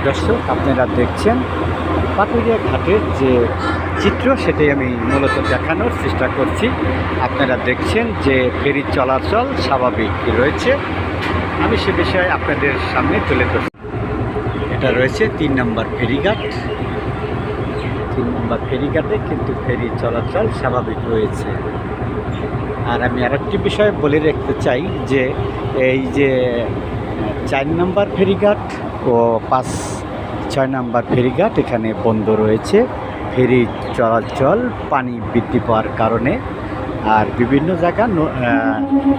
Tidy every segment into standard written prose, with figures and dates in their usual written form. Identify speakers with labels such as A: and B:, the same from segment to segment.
A: দর্শক, আপনারা দেখছেন পাটুরিয়া ঘাটের যে চিত্র, সেটাই আমি মূলত দেখানোর চেষ্টা করছি। আপনারা দেখছেন যে ফেরি চলাচল স্বাভাবিক রয়েছে। আমি সে বিষয়ে আপনাদের সামনে তুলে ধরছি। এটা রয়েছে 3 নম্বর ফেরিঘাট। 3 নম্বর ফেরিঘাটে কিন্তু ফেরি চলাচল স্বাভাবিক রয়েছে। আর আমি আরেকটি বিষয় বলে রাখতে চাই যে এই যে 4 নম্বর ফেরিঘাট ও 5-6 নম্বর ফেরিঘাট এখানে বন্ধ রয়েছে ফেরি চলাচল পানি বৃদ্ধি পাওয়ার কারণে। আর বিভিন্ন জায়গা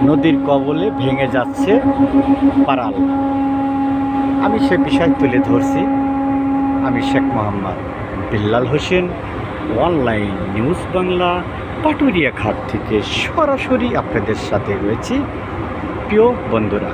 A: নদীর কবলে ভেঙে যাচ্ছে পারাল। আমি সে বিষয় তুলে ধরছি। আমি শেখ মোহাম্মদ বিল্লাল হোসেন, অনলাইন নিউজ বাংলা, পাটুরিয়া ঘাট থেকে সরাসরি আপনাদের সাথে রয়েছি প্রিয় বন্ধুরা।